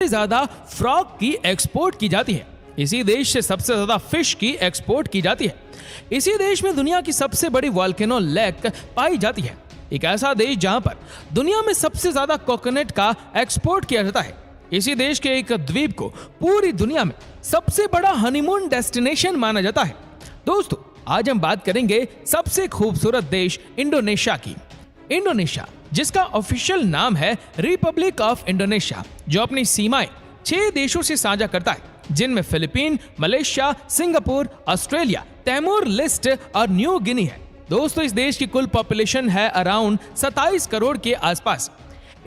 ज्यादा फ्रॉग की एक्सपोर्ट की जाती है। इसी देश से सबसे ज्यादा फिश की एक्सपोर्ट की जाती है। इसी देश में दुनिया की सबसे बड़ी वॉल्केनो लेक पाई जाती है। एक ऐसा देश जहां पर दुनिया में सबसे ज्यादा कोकोनट का एक्सपोर्ट किया जाता है। इसी देश के एक द्वीप को पूरी दुनिया में सबसे बड़ा हनीमून डेस्टिनेशन माना जाता है। दोस्तों, आज हम बात करेंगे सबसे खूबसूरत देश इंडोनेशिया की। इंडोनेशिया, जिसका ऑफिशियल नाम है रिपब्लिक ऑफ इंडोनेशिया, जो अपनी सीमाएं 6 देशों से साझा करता है, जिनमें Philippine, Malaysia, Singapore, Australia, Timor Leste और न्यू गिनी है। दोस्तों, इस देश की कुल पॉपुलेशन है अराउंड 27 करोड़ के आसपास।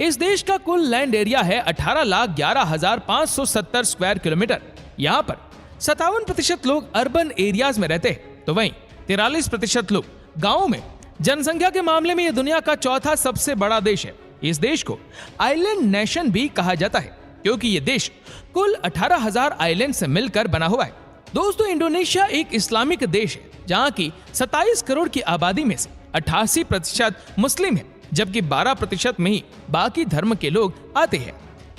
इस देश का कुल लैंड एरिया है 18,11,570 स्क्वायर किलोमीटर। यहाँ पर 57% लोग अर्बन एरियाज में रहते हैं, तो वहीं 43% लोग गाँव में। जनसंख्या के मामले में यह दुनिया का चौथा सबसे बड़ा देश है। इस देश को आइलैंड नेशन भी कहा जाता है, क्योंकि यह देश कुल 18,000 आइलैंड से मिलकर बना हुआ है। दोस्तों, इंडोनेशिया एक इस्लामिक देश है, जहां की 27 करोड़ की आबादी में से 88% मुस्लिम है, जबकि 12% में ही बाकी धर्म के लोग आते हैं।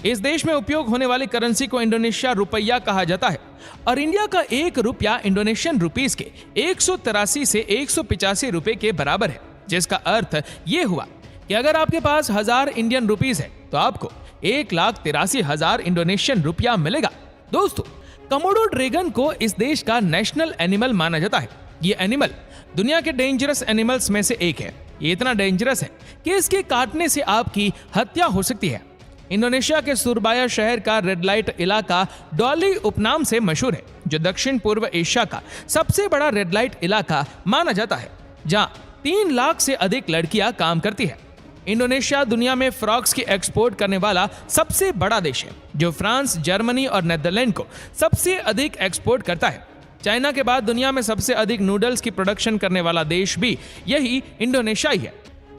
इस देश में उपयोग होने वाली करेंसी को इंडोनेशिया रुपया कहा जाता है, और इंडिया का 1 रुपया इंडोनेशियन रुपीस के 183 से 185 रुपए के बराबर है, जिसका अर्थ ये हुआ कि अगर आपके पास 1000 इंडियन रुपीस है तो आपको 1,83,000 इंडोनेशियन रुपया मिलेगा। दोस्तों, कमोडो ड्रैगन को इस देश का नेशनल एनिमल माना जाता है। ये एनिमल दुनिया के डेंजरस एनिमल्स में से एक है। ये इतना डेंजरस है कि इसके काटने से आपकी हत्या हो सकती है। इंडोनेशिया के सुरबाया शहर का रेड लाइट इलाका डॉली उपनाम से मशहूर है, जो दक्षिण पूर्व एशिया का सबसे बड़ा रेड लाइट इलाका माना जाता है, जहां 3 लाख से अधिक लड़कियां काम करती है। इंडोनेशिया दुनिया में फ्रॉग्स की एक्सपोर्ट करने वाला सबसे बड़ा देश है, जो फ्रांस, जर्मनी और नेदरलैंड को सबसे अधिक एक्सपोर्ट करता है। चाइना के बाद दुनिया में सबसे अधिक नूडल्स की प्रोडक्शन करने वाला देश भी यही इंडोनेशिया ही है।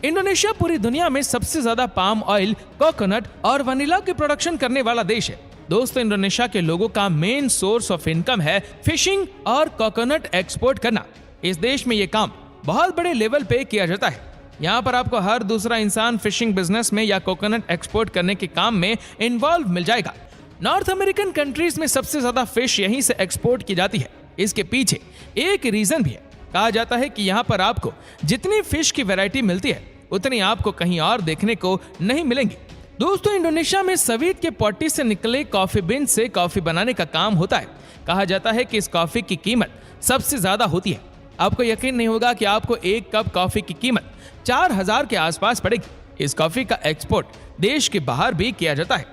इंडोनेशिया पूरी दुनिया में सबसे ज्यादा पाम ऑयल, कोकोनट और वनीला की प्रोडक्शन करने वाला देश है। दोस्तों, इंडोनेशिया के लोगों का मेन सोर्स ऑफ इनकम है फिशिंग और कोकोनट एक्सपोर्ट करना। इस देश में ये काम बहुत बड़े लेवल पे किया जाता है। यहाँ पर आपको हर दूसरा इंसान फिशिंग बिजनेस में या कोकोनट एक्सपोर्ट करने के काम में इन्वॉल्व मिल जाएगा। नॉर्थ अमेरिकन कंट्रीज में सबसे ज्यादा फिश यहीं से एक्सपोर्ट की जाती है। इसके पीछे एक रीजन भी है। कहा जाता है कि यहाँ पर आपको जितनी फिश की वैरायटी मिलती है, उतनी आपको कहीं और देखने को नहीं मिलेंगी। दोस्तों, इंडोनेशिया में सवीद के पॉटी से निकले कॉफी बीन से कॉफी बनाने का काम होता है। कहा जाता है कि इस कॉफी की कीमत सबसे ज्यादा होती है। आपको यकीन नहीं होगा कि आपको 1 कप कॉफी की कीमत 4,000 के आसपास पड़ेगी। इस कॉफी का एक्सपोर्ट देश के बाहर भी किया जाता है।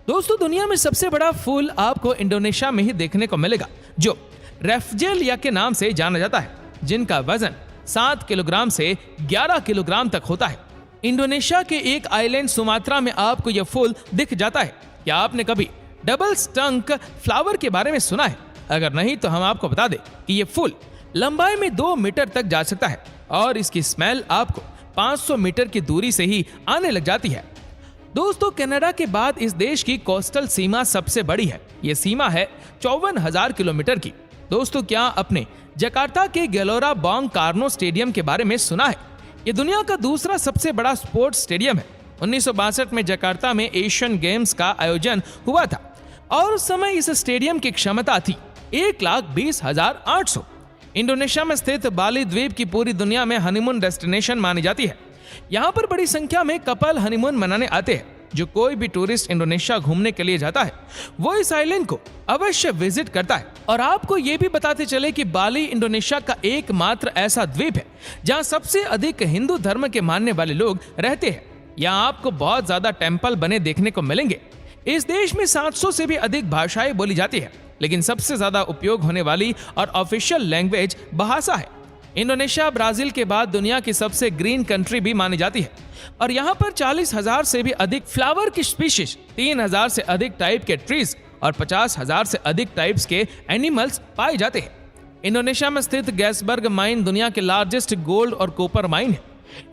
दोस्तों, दुनिया में सबसे बड़ा फूल आपको इंडोनेशिया में ही देखने को मिलेगा, जो रेफजेलिया के नाम से जाना जाता है, जिनका वजन 7 किलोग्राम से 11 किलोग्राम तक होता है। इंडोनेशिया के एक आइलैंड सुमात्रा में आपको यह फूल दिख जाता है। क्या आपने कभी डबल स्टंक फ्लावर के बारे में सुना है? अगर नहीं तो हम आपको बता दें कि यह फूल लंबाई में 2 मीटर तक जा सकता है, और इसकी स्मेल आपको 500 मीटर की दूरी से ही आने लग जाती है। दोस्तों, कनाडा के बाद इस देश की कोस्टल सीमा सबसे बड़ी है। यह सीमा है 54,000 किलोमीटर की। दोस्तों, क्या अपने जकार्ता के गेलोरा बोंग कार्नो स्टेडियम के बारे में सुना है? यह दुनिया का दूसरा सबसे बड़ा स्पोर्ट्स स्टेडियम है। 1962 में जकार्ता में एशियन गेम्स का आयोजन हुआ था, और उस समय इस स्टेडियम की क्षमता थी 1,20,800। इंडोनेशिया में स्थित बाली द्वीप की पूरी दुनिया में हनीमून डेस्टिनेशन मानी जाती है। यहाँ पर बड़ी संख्या में कपल हनीमून मनाने आते हैं। जो कोई भी टूरिस्ट इंडोनेशिया घूमने के लिए जाता है, वो इस आइलैंड को अवश्य विजिट करता है। और आपको ये भी बताते चले कि बाली इंडोनेशिया का एकमात्र ऐसा द्वीप है जहाँ सबसे अधिक हिंदू धर्म के मानने वाले लोग रहते हैं। यहाँ आपको बहुत ज्यादा टेम्पल बने देखने को मिलेंगे। इस देश में 700 से भी अधिक भाषाएं बोली जाती है, लेकिन सबसे ज्यादा उपयोग होने वाली और ऑफिशियल लैंग्वेज बहासा है। इंडोनेशिया ब्राजील के बाद दुनिया की सबसे ग्रीन कंट्री भी मानी जाती है, और यहाँ पर 40,000 से भी अधिक फ्लावर की स्पीशीज, 3,000 से अधिक टाइप के ट्रीज और 50,000 से अधिक टाइप्स के एनिमल्स पाए जाते हैं। इंडोनेशिया में स्थित गैसबर्ग माइन दुनिया के लार्जेस्ट गोल्ड और कॉपर माइन है।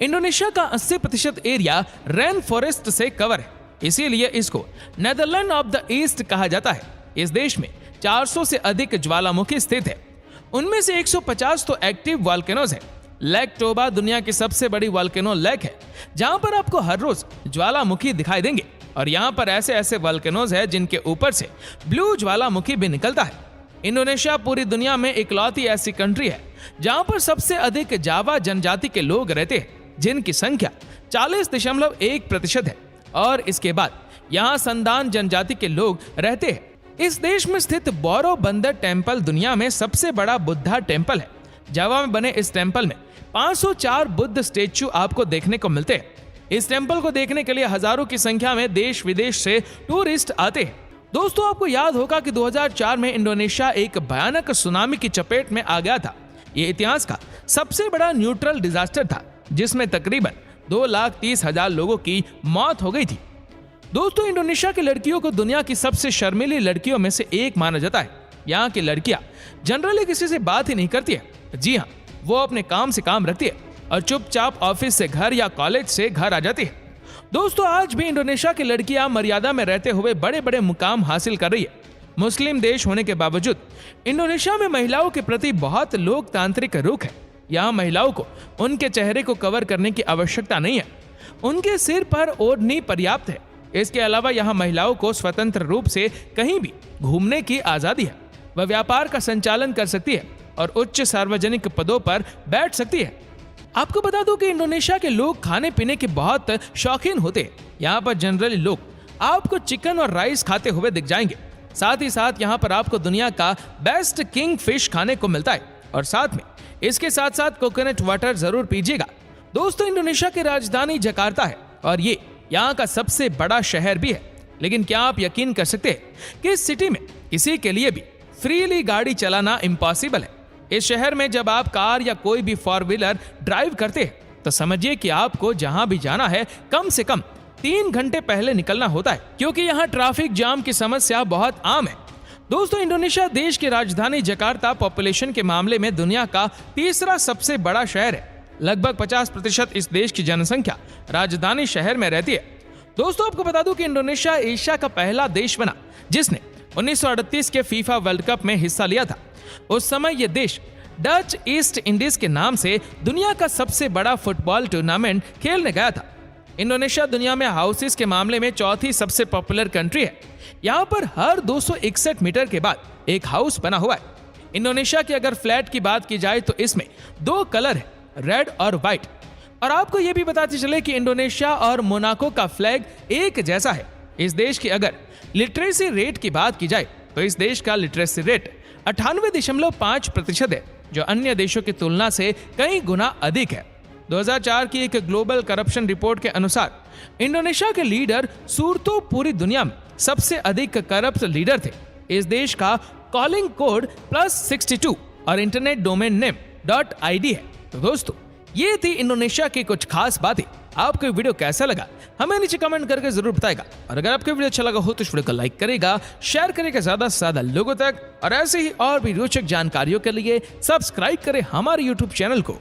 इंडोनेशिया का 80% एरिया रेन फॉरेस्ट से कवर है, इसीलिए इसको नेदरलैंड ऑफ द ईस्ट कहा जाता है। इस देश में 400 से अधिक ज्वालामुखी स्थित है। उनमें से 150 तो एक्टिव वॉल्केनोज है। लेक टोबा दुनिया की सबसे बड़ी वॉल्केनो लेक है, जहां पर आपको हर रोज ज्वालामुखी दिखाई देंगे, और यहाँ पर ऐसे ऐसे वल्केनोज है जिनके ऊपर से ब्लू ज्वालामुखी भी निकलता है। इंडोनेशिया पूरी दुनिया में इकलौती ऐसी कंट्री है जहाँ पर सबसे अधिक जावा जनजाति के लोग रहते हैं, जिनकी संख्या 40.1% है, और इसके बाद यहाँ संदान जनजाति के लोग रहते हैं। इस देश में स्थित बोरो बंदर टेम्पल दुनिया में सबसे बड़ा बुद्धा टेम्पल है। जावा में बने इस टेम्पल में 504 बुद्ध स्टेच्यू आपको देखने को मिलते हैं। इस टेम्पल को देखने के लिए हजारों की संख्या में देश विदेश से टूरिस्ट आते हैं। दोस्तों, आपको याद होगा कि 2004 में इंडोनेशिया एक भयानक सुनामी की चपेट में आ गया था। ये इतिहास का सबसे बड़ा न्यूट्रल डिजास्टर था, जिसमें तकरीबन 2,30,000 लोगों की मौत हो गई थी। दोस्तों, इंडोनेशिया की लड़कियों को दुनिया की सबसे शर्मीली लड़कियों में से एक माना जाता है। यहाँ की लड़कियां जनरली किसी से बात ही नहीं करती है। जी हाँ, वो अपने काम से काम रखती है और चुपचाप ऑफिस से घर या कॉलेज से घर आ जाती है। दोस्तों, आज भी इंडोनेशिया की लड़कियां मर्यादा में रहते हुए बड़े बड़े मुकाम हासिल कर रही है। मुस्लिम देश होने के बावजूद इंडोनेशिया में महिलाओं के प्रति बहुत लोकतांत्रिक रुख है। यहाँ महिलाओं को उनके चेहरे को कवर करने की आवश्यकता नहीं है, उनके सिर पर ओढ़नी पर्याप्त है। इसके अलावा यहाँ महिलाओं को स्वतंत्र रूप से कहीं भी घूमने की आजादी है। वह व्यापार का संचालन कर सकती है और उच्च सार्वजनिक पदों पर बैठ सकती है। आपको बता दूं कि इंडोनेशिया के लोग खाने पीने के बहुत शौकीन होते हैं। यहाँ पर जनरली लोग आपको चिकन और राइस खाते हुए दिख जाएंगे। साथ ही साथ यहाँ पर आपको दुनिया का बेस्ट किंग फिश खाने को मिलता है, और साथ में इसके साथ साथ कोकोनट वाटर जरूर पीजिएगा। दोस्तों, इंडोनेशिया की राजधानी जकार्ता है और ये यहाँ का सबसे बड़ा शहर भी है। लेकिन क्या आप यकीन कर सकते हैं कि इस सिटी में किसी के लिए भी फ्रीली गाड़ी चलाना इम्पॉसिबल है। इस शहर में जब आप कार या कोई भी 4 व्हीलर ड्राइव करते हैं तो समझिए कि आपको जहां भी जाना है कम से कम 3 घंटे पहले निकलना होता है, क्योंकि यहाँ ट्रैफिक जाम की समस्या बहुत आम है। दोस्तों, इंडोनेशिया देश की राजधानी जकार्ता पॉपुलेशन के मामले में दुनिया का तीसरा सबसे बड़ा शहर है। लगभग 50% इस देश की जनसंख्या राजधानी शहर में रहती है। दोस्तों, आपको बता दूं कि इंडोनेशिया एशिया का पहला देश बना जिसने 1938 के फीफा वर्ल्ड कप में हिस्सा लिया था। उस समय यह देश डच ईस्ट इंडीज के नाम से दुनिया का सबसे बड़ा फुटबॉल टूर्नामेंट खेलने गया था। इंडोनेशिया दुनिया में हाउसेस के मामले में चौथी सबसे पॉपुलर कंट्री है। यहाँ पर हर 261 मीटर के बाद एक हाउस बना हुआ है। इंडोनेशिया की अगर फ्लैट की बात की जाए तो इसमें 2 कलर है, रेड और व्हाइट। और आपको यह भी बताते चले कि इंडोनेशिया और मोनाको का फ्लैग एक जैसा है। इस देश की अगर लिटरेसी रेट की बात की जाए तो इस देश का लिटरेसी रेट 98.5% है, जो अन्य देशों की तुलना से कई गुना अधिक है। 2004 की एक ग्लोबल करप्शन रिपोर्ट के अनुसार इंडोनेशिया के लीडर सूर्तो पूरी दुनिया में सबसे अधिक करप्ट लीडर थे। इस देश का कॉलिंग कोड +62 और इंटरनेट डोमेन नेम .id है। तो दोस्तों, ये थी इंडोनेशिया की कुछ खास बातें। आपको ये वीडियो कैसा लगा हमें नीचे कमेंट करके जरूर बताएगा, और अगर आपको वीडियो अच्छा लगा हो तो इस वीडियो को लाइक करेगा, शेयर करेगा ज्यादा से ज्यादा लोगों तक, और ऐसे ही और भी रोचक जानकारियों के लिए सब्सक्राइब करें हमारे YouTube चैनल को।